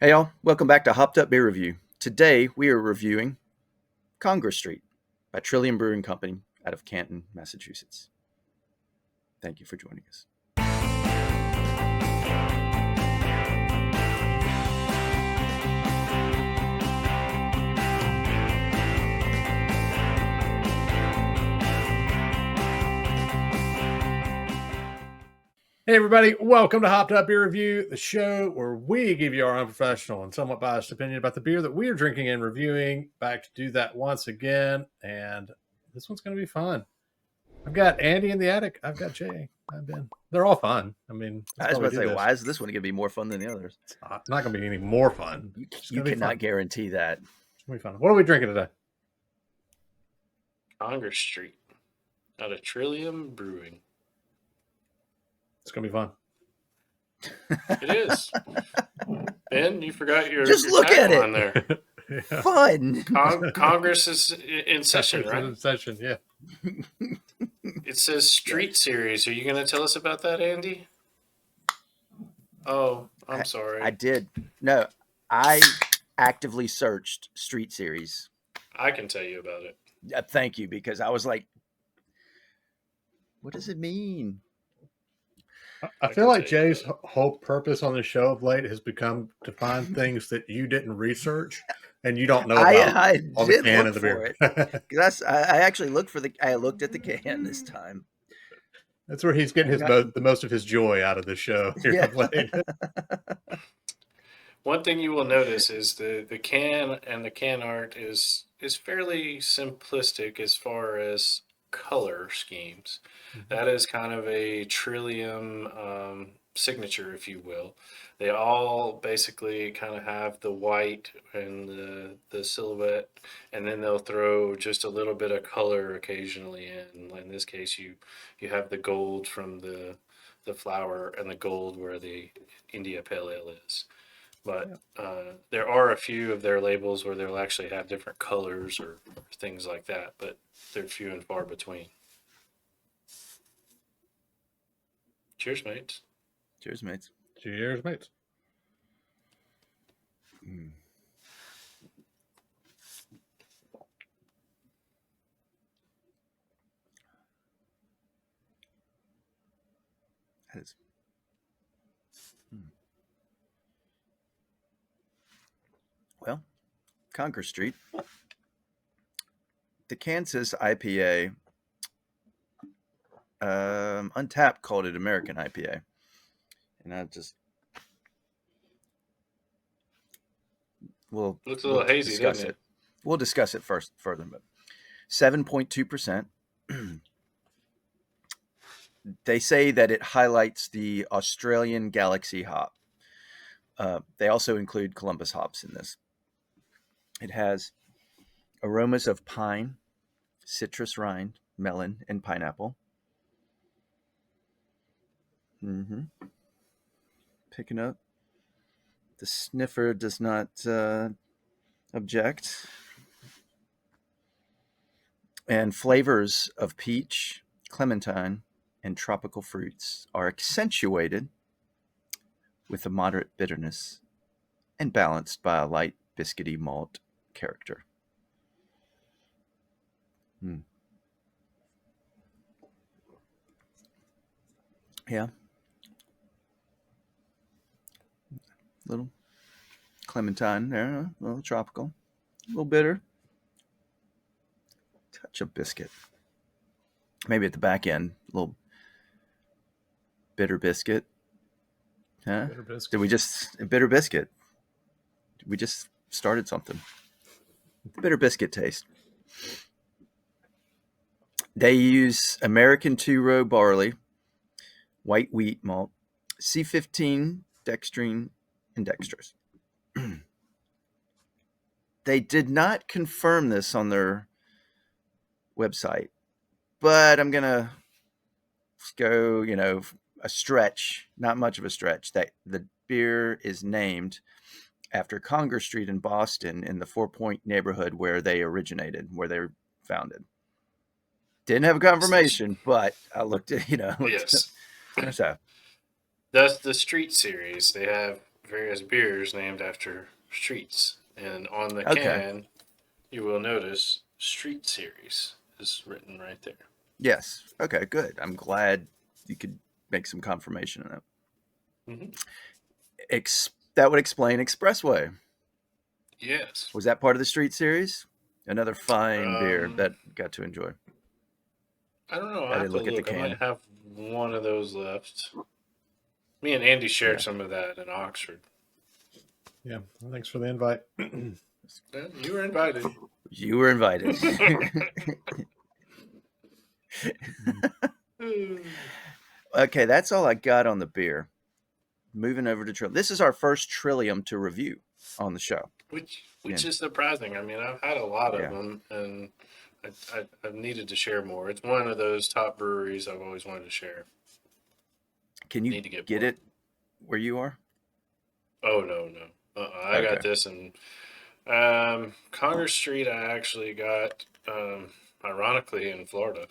Hey y'all, welcome back to Hopped Up Beer Review. Today we are reviewing Congress Street by Trillium Brewing Company out of Canton, Massachusetts. Thank you for joining us. Hey everybody, welcome to Hopped Up Beer Review, the show where we give you our unprofessional and somewhat biased opinion about the beer that we are drinking and reviewing. Back to do that once again, and this one's going to be fun. I've got Andy in the attic. I've got Jay. I've been. They're all fun. I mean, I that's was why we about to do say, this. why is this one going to be more fun than the others? It's not going to be any more fun. You cannot guarantee that. It's going to be fun. What are we drinking today? Congress Street out of Trillium Brewing. It's going to be fun. It is. Ben, you forgot your Just look at it. on there. Yeah. Fun. Congress is in session, right? In session, yeah. It says Street Series. Are you going to tell us about that, Andy? Oh, I'm sorry. I did. No, I actively searched Street Series. I can tell you about it. Thank you, because I was like, what does it mean? I feel like Jay's whole purpose on the show of late has become to find things that you didn't research and you don't know about. I on did the can look of the for beer. it. I actually looked for I looked at the can this time. That's where he's getting the most of his joy out of the show here Yeah. of late. One thing you will notice is the can and the can art is fairly simplistic as far as color schemes. That is kind of a Trillium signature, if you will. They all basically kind of have the white and the silhouette, and then they'll throw just a little bit of color occasionally in. In this case, you have the gold from the flower and the gold where the India Pale Ale is. But there are a few of their labels where they'll actually have different colors or things like that, but they're few and far between. Cheers, mates. Cheers, mates. Cheers, mates. That is. Well, Congress Street. The Kansas IPA, Untapped called it American IPA. And I just... Looks a little hazy, discuss doesn't it? We'll discuss it further, but 7.2%. They say that it highlights the Australian Galaxy hop. They also include Columbus hops in this. It has aromas of pine, citrus rind, melon, and pineapple. Picking up. The sniffer does not object. And flavors of peach, clementine, and tropical fruits are accentuated with a moderate bitterness and balanced by a light biscuity malt character. Yeah. Little clementine there, a little tropical, a little bitter. Touch of biscuit. Maybe at the back end, a little bitter biscuit. Huh? Bitter biscuit. Did we just bitter biscuit? We just started something. Bitter biscuit taste. They use American two-row barley, white wheat malt, C15 dextrine, and dextrose. They did not confirm this on their website, but I'm gonna go, a stretch, not much of a stretch, that the beer is named after Congress Street in Boston in the 4 Point neighborhood where they originated, where they were founded. Didn't have a confirmation, but I looked at, Yes. So That's the Street Series. They have various beers named after streets. And on the Okay. can, you will notice Street Series is written right there. Yes. Okay, good. I'm glad you could make some confirmation of that. Mm-hmm. That would explain Expressway. Yes. Was that part of the Street Series? Another fine beer that got to enjoy. I don't know. I I have didn't to look at the look. I can. might have one of those left. Me and Andy shared some of that in Oxford. Yeah. Well, thanks for the invite. You were invited. You were invited. Okay, that's all I got on the beer. Moving over to Trillium. This is our first Trillium to review on the show. Which is surprising. I mean, I've had a lot of Yeah. them, and I've needed to share more. It's one of those top breweries I've always wanted to share. Can you Need to get more. it where you are? Oh, no. I got this in Congress Street. I actually got, ironically, in Florida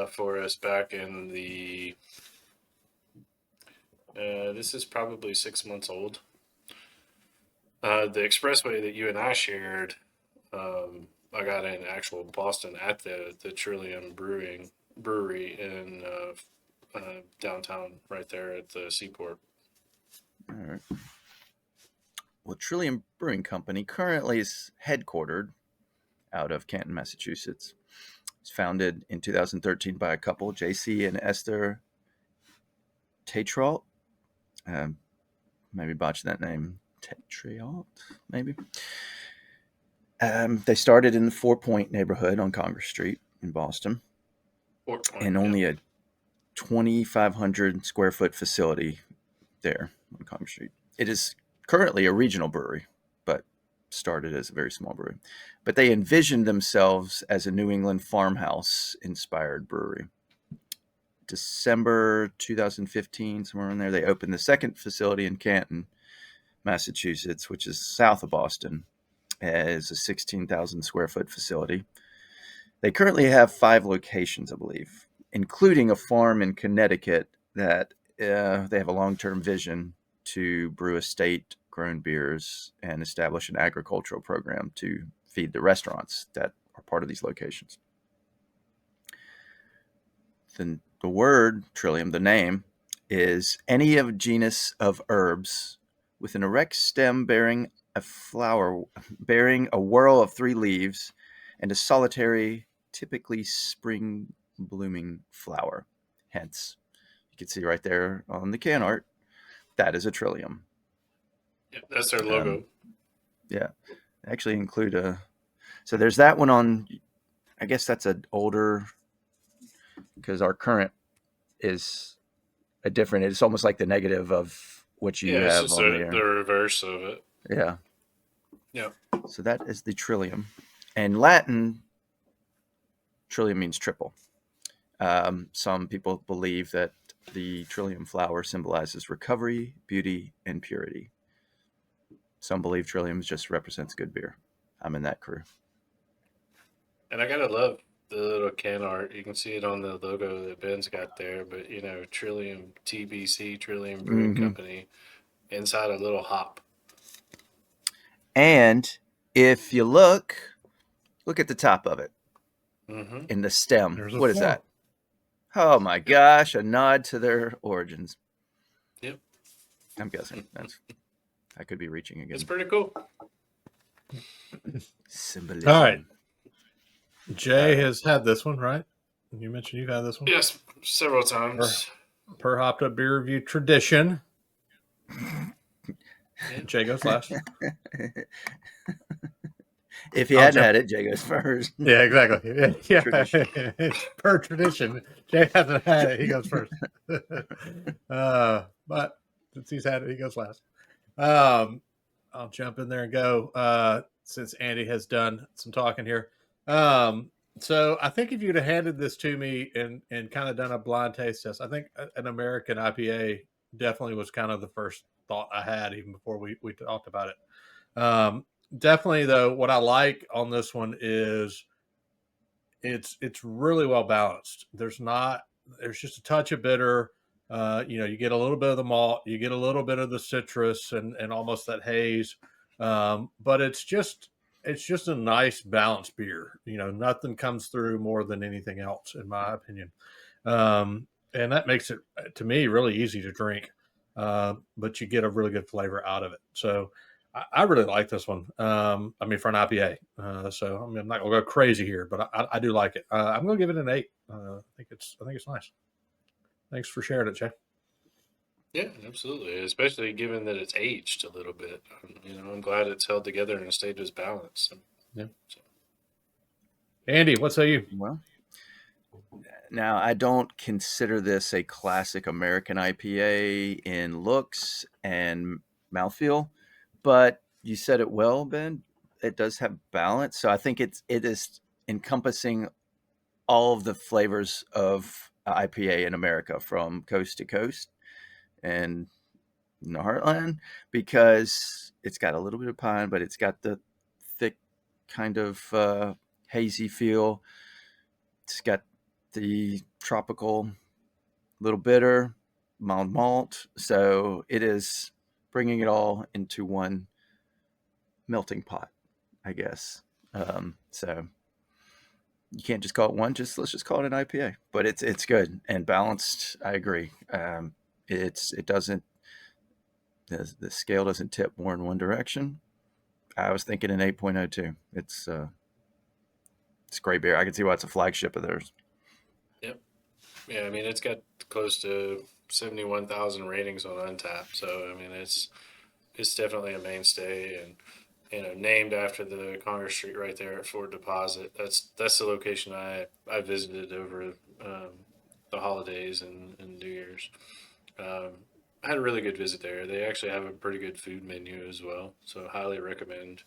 for us back in the. This is probably 6 months old. The expressway that you and I shared, I got in actual Boston at the Trillium Brewery in downtown, right there at the seaport. All right. Well, Trillium Brewing Company currently is headquartered out of Canton, Massachusetts. It's founded in 2013 by a couple, JC and Esther Tetrault. Maybe botched that name. Tetrault, maybe. They started in the 4 Point neighborhood on Congress Street in Boston. Fort Point, and only a 2,500 square foot facility there on Congress Street. It is currently a regional brewery, but started as a very small brewery. But they envisioned themselves as a New England farmhouse inspired brewery. December 2015, somewhere in there, they opened the second facility in Canton, Massachusetts, which is south of Boston, as a 16,000 square foot facility. They currently have 5 locations, I believe, including a farm in Connecticut that they have a long-term vision to brew estate-grown beers and establish an agricultural program to feed the restaurants that are part of these locations. The word Trillium, the name, is any of a genus of herbs with an erect stem bearing a flower, bearing a whorl of 3 leaves and a solitary, typically spring blooming flower. Hence, you can see right there on the can art, that is a Trillium. Yeah, that's their logo. Yeah, actually include so there's that one on, I guess that's an older, because our current is a different, it's almost like the negative of what you It's have just on the there. reverse of it. Yeah. Yeah. So that is the Trillium. And Latin, Trillium means triple. Some people believe that the Trillium flower symbolizes recovery, beauty, and purity. Some believe Trillium just represents good beer. I'm in that crew. And I gotta love the little can art. You can see it on the logo that Ben's got there, but Trillium TBC, Trillium Brewing Company, inside a little hop. And if you look at the top of it in the stem. What is that? Oh my gosh, a nod to their origins. Yep. I'm guessing. I could be reaching again. It's pretty cool. Symbolism. All right. Jay has had this one, right? You mentioned you've had this one? Yes, several times. Per Hopped Up Beer Review tradition. Jay goes last. If you hadn't had it, Jay goes first. Yeah, exactly. Yeah. Tradition. Per tradition. Jay hasn't had it, he goes first. But since he's had it, he goes last. I'll jump in there and go since Andy has done some talking here. So I think if you'd have handed this to me and kind of done a blind taste test, I think an American IPA definitely was kind of the first thought I had even before we talked about it. Definitely though, what I like on this one is it's really well balanced. There's just a touch of bitter. You get a little bit of the malt, you get a little bit of the citrus and almost that haze. But it's just a nice balanced beer. Nothing comes through more than anything else, in my opinion. And that makes it, to me, really easy to drink. But you get a really good flavor out of it. So I really like this one. For an IPA. So I'm not gonna go crazy here, but I do like it. I'm gonna give it an 8. I think it's nice. Thanks for sharing it, Jay. Yeah, absolutely. Especially given that it's aged a little bit. I'm glad it's held together and stayed as balanced. Yeah. So. Andy, what say you? Well, now I don't consider this a classic American IPA in looks and mouthfeel, but you said it well, Ben. It does have balance, so I think it is encompassing all of the flavors of IPA in America from coast to coast and in the heartland, because it's got a little bit of pine, but it's got the thick kind of hazy feel. It's got the tropical, little bitter, mild malt. So it is bringing it all into one melting pot, I guess. So you can't just call it one. Let's just call it an IPA. But it's good and balanced. I agree. It doesn't, the scale doesn't tip more in one direction. I was thinking an 8.02. It's great beer. I can see why it's a flagship of theirs. Yep. Yeah, it's got close to 71,000 ratings on Untappd. So it's definitely a mainstay, and named after the Congress Street right there at Ford Deposit. That's the location I visited over the holidays and New Year's. I had a really good visit there. They actually have a pretty good food menu as well, so highly recommend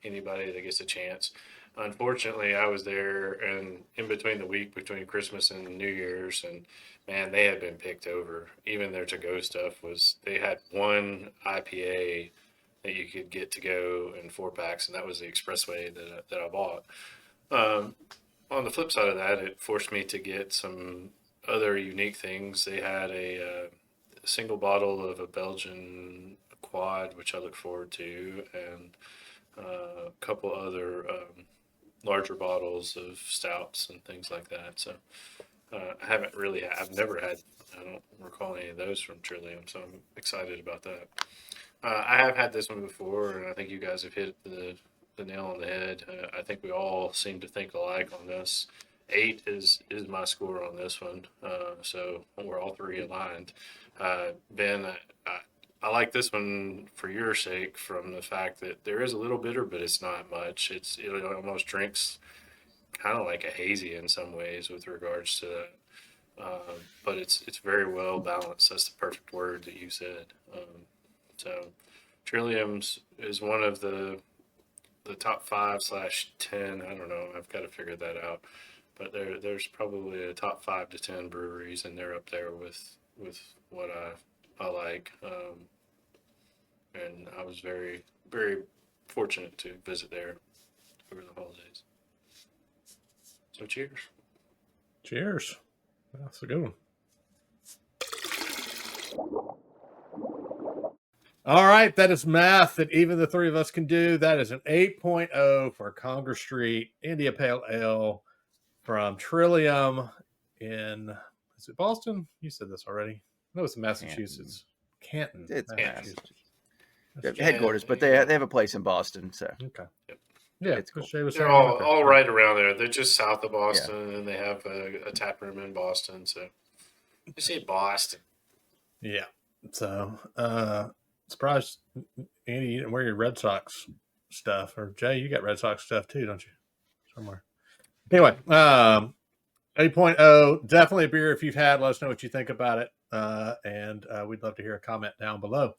anybody that gets a chance. Unfortunately, I was there and in between the week between Christmas and New Year's, and man, they had been picked over. Even their to-go stuff they had one IPA that you could get to go in 4-packs, and that was the Expressway that I bought. On the flip side of that, it forced me to get some other unique things. They had a single bottle of a Belgian quad, which I look forward to, and a couple other larger bottles of stouts and things like that. So I've never had, I don't recall any of those from Trillium, so I'm excited about that. I have had this one before, and I think you guys have hit the nail on the head. I think we all seem to think alike on this. 8 is my score on this one, so we're all three aligned. Ben, I like this one for your sake, from the fact that there is a little bitter, but it's not much. It almost drinks kind of like a hazy in some ways with regards to that. But it's very well balanced. That's the perfect word that you said. So Trillium's is one of the top 5/10. I don't know. I've got to figure that out. But there's probably a top 5 to 10 breweries, and they're up there with what I like. And I was very, very fortunate to visit there over the holidays. So cheers. Cheers. That's a good one. All right, that is math that even the three of us can do. That is an 8.0 for Congress Street India Pale Ale from Trillium is it Boston? You said this already. No, it's Massachusetts. Canton. It's Massachusetts. headquarters, but they have a place in Boston. So okay. Yeah, it's cool. They're all right around there. They're just south of Boston, and they have a tap room in Boston. So you say Boston. Yeah. So surprised, Andy, you didn't wear your Red Sox stuff. Or Jay, you got Red Sox stuff too, don't you? Somewhere. Anyway, 8.0, definitely a beer if you've had. Let us know what you think about it. And we'd love to hear a comment down below.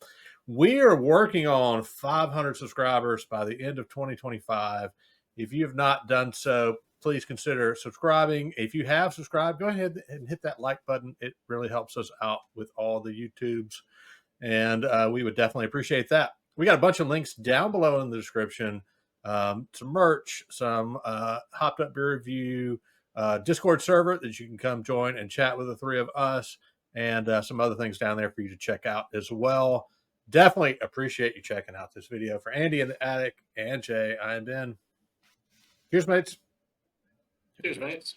We are working on 500 subscribers by the end of 2025. If you have not done so, please consider subscribing. If you have subscribed, go ahead and hit that like button. It really helps us out with all the YouTubes, and we would definitely appreciate that. We got a bunch of links down below in the description, some merch, some Hopped Up Beer Review, Discord server that you can come join and chat with the three of us. and some other things down there for you to check out as well. Definitely appreciate you checking out this video. For Andy in the attic and Jay, I am Ben. Cheers, mates. Cheers, mates.